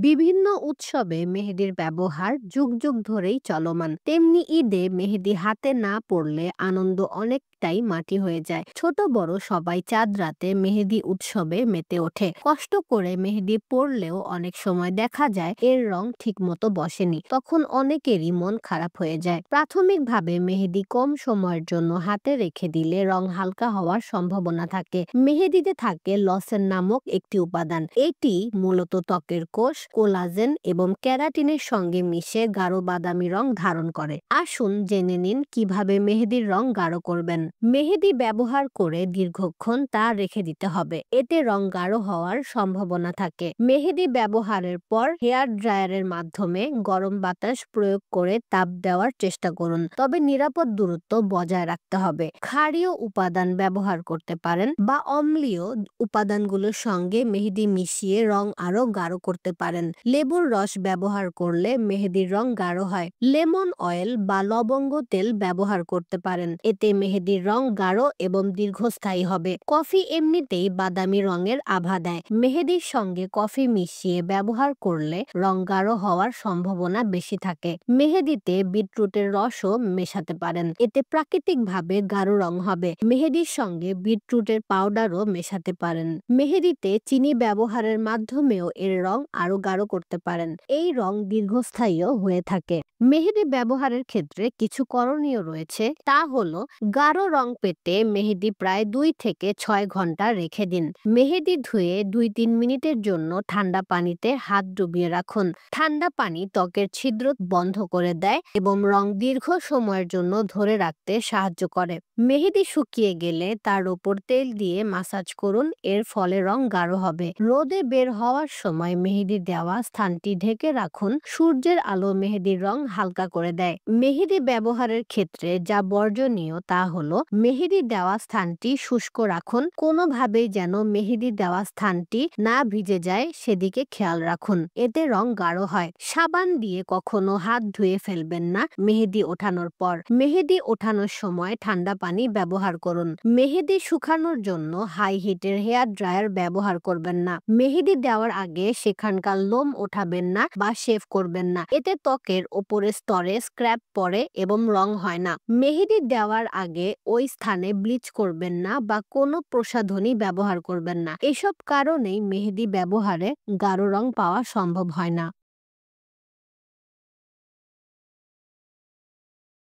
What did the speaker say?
বিভিন্ন উৎসবে মেহেদির ব্যবহার যুগ যুগ ধরেই চলমান, তেমনি ঈদে মেহেদি হাতে না পড়লে আনন্দ অনেকটাই মাটি হয়ে যায়। ছোট বড় সবাই চাঁদ রাতে মেহেদি উৎসবে মেতে ওঠে। কষ্ট করে মেহেদি পড়লেও অনেক সময় দেখা যায় এর রং ঠিক মতো বসেনি, তখন অনেকেরই মন খারাপ হয়ে যায়। প্রাথমিকভাবে মেহেদি কম সময়ের জন্য হাতে রেখে দিলে রং হালকা হওয়ার সম্ভাবনা থাকে। মেহেদিতে থাকে লসেন নামক একটি উপাদান। এটি মূলত ত্বকের কোষ, কোলাজেন এবং ক্যারাটিনের সঙ্গে মিশে গাঢ় বাদামি রং ধারণ করে। আসুন জেনে নিন কিভাবে মেহেদির রং গাঢ় করবেন। মেহেদি ব্যবহার করে দীর্ঘক্ষণ তা রেখে দিতে হবে, এতে রং গাঢ় হওয়ার সম্ভাবনা থাকে। মেহেদি ব্যবহারের পর হেয়ার ড্রায়ারের মাধ্যমে গরম বাতাস প্রয়োগ করে তাপ দেওয়ার চেষ্টা করুন, তবে নিরাপদ দূরত্ব বজায় রাখতে হবে। ক্ষারীয় উপাদান ব্যবহার করতে পারেন বা অম্লীয় উপাদানগুলোর সঙ্গে মেহেদি মিশিয়ে রং আরো গাঢ় করতে পারেন। লেবুর রস ব্যবহার করলে মেহেদির রং গাঢ় হয়। লেমন অয়েল বা লবঙ্গ তেল ব্যবহার করতে পারেন, এতে মেহেদির রং গাঢ় এবং দীর্ঘস্থায়ী হবে। কফি এমনিতেই বাদামি রঙের আভা দেয়, মেহেদির সঙ্গে কফি মিশিয়ে ব্যবহার করলে রং গাঢ় হওয়ার সম্ভাবনা বেশি থাকে। মেহেদিতে বিটরুটের রসও মেশাতে পারেন, এতে প্রাকৃতিকভাবে গাঢ় রং হবে। মেহেদির সঙ্গে বিটরুটের পাউডারও মেশাতে পারেন। মেহেদিতে চিনি ব্যবহারের মাধ্যমেও এর রং আরো গাঢ় করতে পারেন, এই রং দীর্ঘস্থায়ীও হয়ে থাকে। মেহেদি ব্যবহারের ক্ষেত্রে কিছু করণীয় রয়েছে, তা হলো গাঢ় রং পেতে মেহেদি প্রায় 2 থেকে 6 ঘন্টা রেখে দিন। মেহেদি ধুয়ে 2-3 মিনিটের জন্য ঠান্ডা পানিতে হাত ডুবিয়ে রাখুন। ঠান্ডা পানি ত্বকের ছিদ্র বন্ধ করে দেয় এবং রং দীর্ঘ সময়ের জন্য ধরে রাখতে সাহায্য করে। মেহেদি শুকিয়ে গেলে তার উপর তেল দিয়ে মাসাজ করুন, এর ফলে রং গাঢ় হবে। রোদে বের হওয়ার সময় মেহেদি দেওয়া স্থানটি ঢেকে রাখুন, সূর্যের আলো মেহেদির রং হালকা করে দেয়। মেহেদি ব্যবহারের ক্ষেত্রে যা বর্জনীয় তা হলো মেহেদি দেওয়া স্থানটি শুষ্ক রাখুন, কোনোভাবেই যেন মেহেদি দেওয়া স্থানটি না ভিজে যায় সেদিকে খেয়াল রাখুন, এতে রং গাঢ় হয়। সাবান দিয়ে কখনো হাত ধুয়ে ফেলবেন না মেহেদি ওঠানোর পর। মেহেদি ওঠানোর সময় ঠান্ডা পানি ব্যবহার করুন। মেহেদি শুকানোর জন্য হাই হিটের হেয়ার ড্রায়ার ব্যবহার করবেন না। মেহেদি দেওয়ার আগে সেখানকার লোম ওঠাবেন না বা শেভ করবেন না, এতে ত্বকের ওপরের স্তরে স্ক্র্যাপ পড়ে এবং রং হয় না। মেহেদি দেওয়ার আগে ওই স্থানে ব্লিচ করবেন না বা কোনো প্রসাধনী ব্যবহার করবেন না, এসব কারণেই মেহেদি ব্যবহারে গাঢ় রং পাওয়া সম্ভব হয় না।